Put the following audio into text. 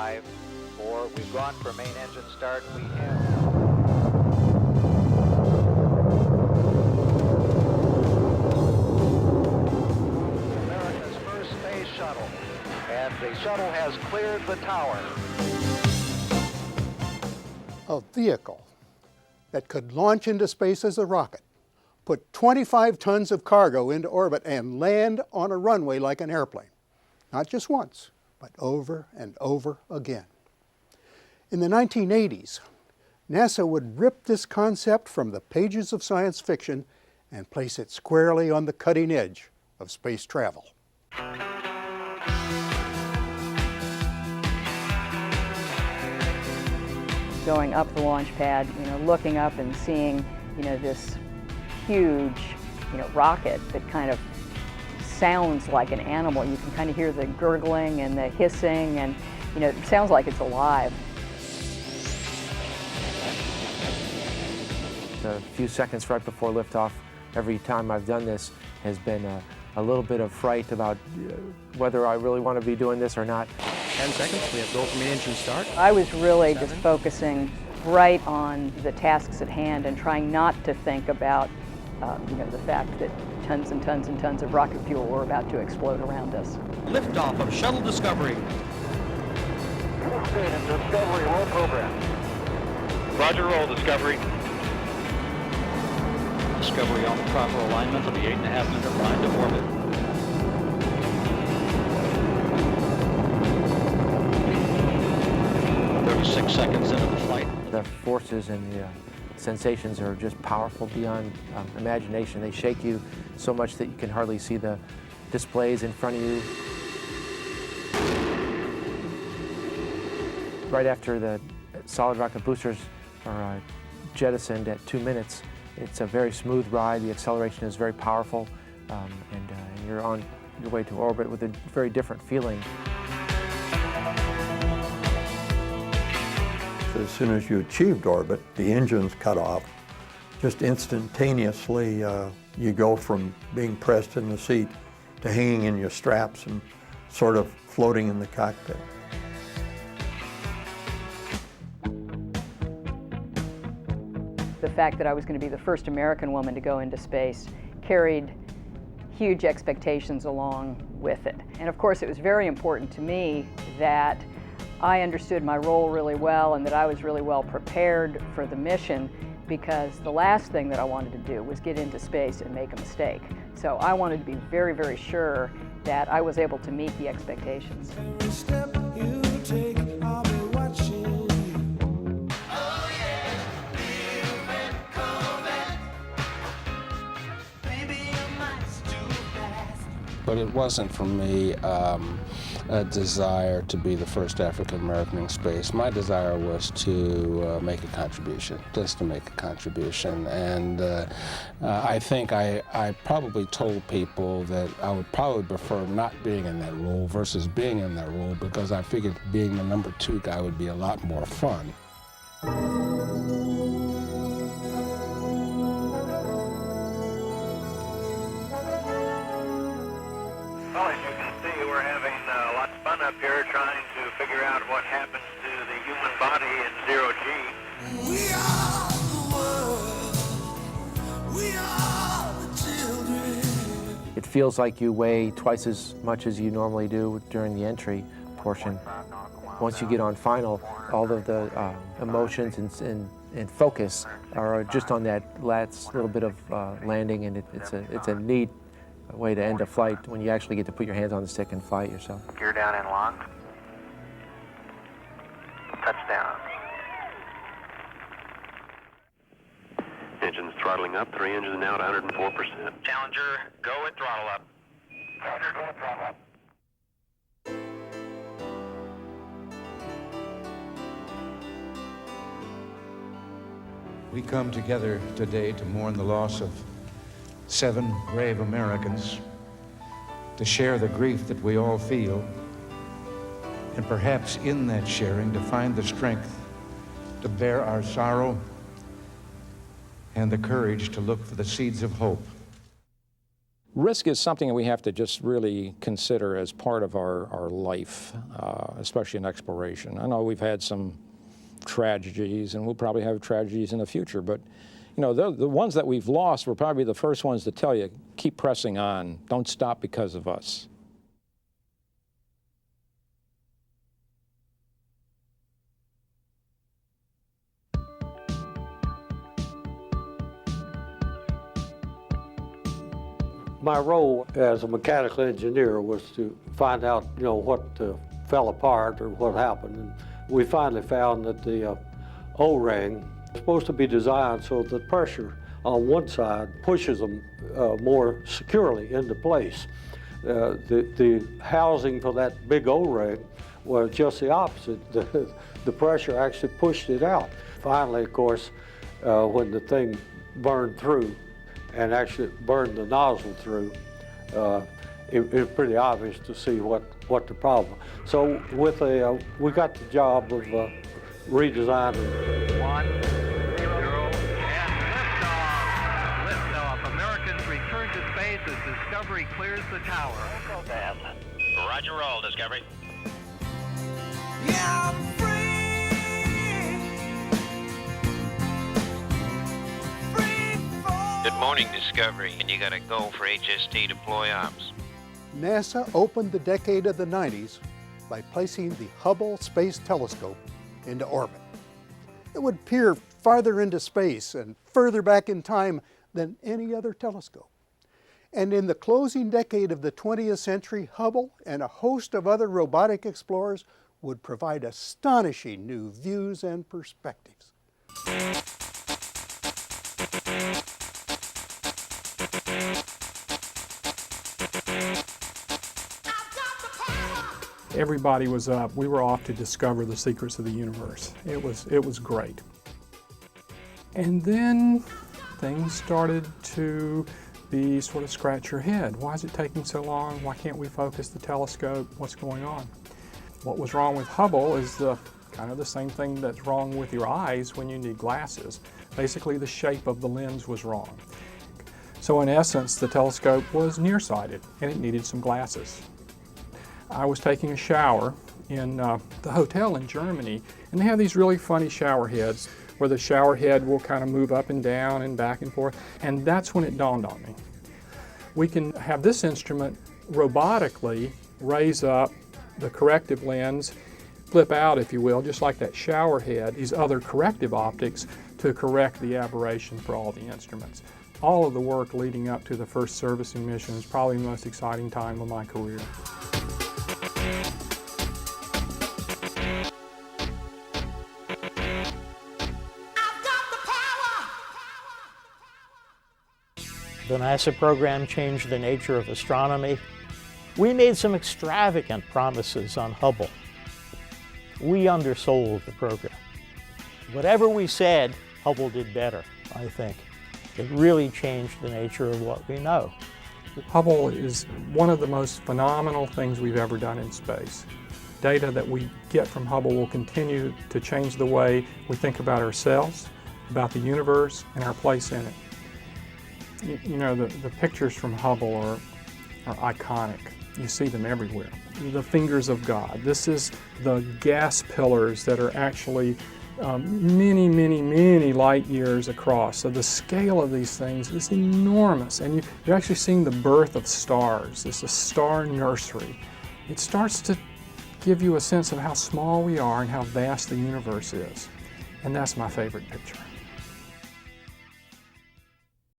5, 4. We've gone for main engine start. We have. America's first space shuttle. And the shuttle has cleared the tower. A vehicle that could launch into space as a rocket, put 25 tons of cargo into orbit, and land on a runway like an airplane. Not just once, but over and over again. In the 1980s, NASA would rip this concept from the pages of science fiction and place it squarely on the cutting edge of space travel. Going up the launch pad, looking up and seeing, this huge, rocket that kind of sounds like an animal. You can kind of hear the gurgling and the hissing, and it sounds like it's alive. The few seconds right before liftoff, every time I've done this, has been a little bit of fright about whether I really want to be doing this or not. 10 seconds, we have go from the engine start. I was really just focusing right on the tasks at hand and trying not to think about, the fact that tons and tons and tons of rocket fuel were about to explode around us. Liftoff of Shuttle Discovery. Discovery, roll program. Roger, roll, Discovery. Discovery on the proper alignment of the 8.5-minute line to orbit. Seconds into the flight. The forces and the sensations are just powerful beyond imagination. They shake you so much that you can hardly see the displays in front of you. Right after the solid rocket boosters are jettisoned at 2 minutes, it's a very smooth ride. The acceleration is very powerful, and you're on your way to orbit with a very different feeling. As soon as you achieved orbit, the engines cut off. Just instantaneously, you go from being pressed in the seat to hanging in your straps and sort of floating in the cockpit. The fact that I was going to be the first American woman to go into space carried huge expectations along with it. And of course, it was very important to me that I understood my role really well and that I was really well prepared for the mission, because the last thing that I wanted to do was get into space and make a mistake. So I wanted to be very, very sure that I was able to meet the expectations. Every step you take, I'll be watching you. Oh yeah, maybe your mind's too fast. But it wasn't for me a desire to be the first African American in space. My desire was to make a contribution, just to make a contribution. And I think I probably told people that I would probably prefer not being in that role versus being in that role, because I figured being the number 2 guy would be a lot more fun. Up here trying to figure out what happens to the human body in 0G. We are the world. We are the children. It feels like you weigh twice as much as you normally do during the entry portion. Once you get on final, all of the emotions and focus are just on that last little bit of landing, and it's a neat way to end a flight when you actually get to put your hands on the stick and fly it yourself. Gear down and locked. Touchdown. Engines throttling up, 3 engines now at 104%. Challenger, go at throttle up. Challenger, go at throttle up. We come together today to mourn the loss of 7 brave Americans, to share the grief that we all feel, and perhaps in that sharing to find the strength to bear our sorrow and the courage to look for the seeds of hope. Risk is something that we have to just really consider as part of our life, especially in exploration. I know we've had some tragedies, and we'll probably have tragedies in the future, but you know, the ones that we've lost were probably the first ones to tell you, keep pressing on, don't stop because of us. My role as a mechanical engineer was to find out, you know, what fell apart or what happened. And we finally found that the O-ring is supposed to be designed so that pressure on one side pushes them more securely into place. The housing for that big O-ring was just the opposite. The pressure actually pushed it out. Finally, of course, when the thing burned through, and actually burned the nozzle through, it was pretty obvious to see what the problem. So with we got the job of redesigning. 1, 0, and liftoff. Liftoff. Americans return to space as Discovery clears the tower. Roger roll, Discovery. Yeah, I'm free. Good morning, Discovery. And you gotta go for HST deploy arms. NASA opened the decade of the 90s by placing the Hubble Space Telescope into orbit. It would peer farther into space and further back in time than any other telescope. And in the closing decade of the 20th century, Hubble and a host of other robotic explorers would provide astonishing new views and perspectives. Everybody was up. We were off to discover the secrets of the universe. It was great. And then things started to be sort of scratch your head. Why is it taking so long? Why can't we focus the telescope? What's going on? What was wrong with Hubble is kind of the same thing that's wrong with your eyes when you need glasses. Basically, the shape of the lens was wrong. So in essence, the telescope was nearsighted and it needed some glasses. I was taking a shower in the hotel in Germany, and they have these really funny shower heads where the shower head will kind of move up and down and back and forth, and that's when it dawned on me. We can have this instrument robotically raise up the corrective lens, flip out, if you will, just like that shower head, these other corrective optics to correct the aberration for all the instruments. All of the work leading up to the first servicing mission is probably the most exciting time of my career. The NASA program changed the nature of astronomy. We made some extravagant promises on Hubble. We undersold the program. Whatever we said, Hubble did better, I think. It really changed the nature of what we know. Hubble is one of the most phenomenal things we've ever done in space. Data that we get from Hubble will continue to change the way we think about ourselves, about the universe, and our place in it. You know, the pictures from Hubble are iconic. You see them everywhere. The fingers of God. This is the gas pillars that are actually many, many, many light years across. So the scale of these things is enormous. And you're actually seeing the birth of stars. It's a star nursery. It starts to give you a sense of how small we are and how vast the universe is. And that's my favorite picture.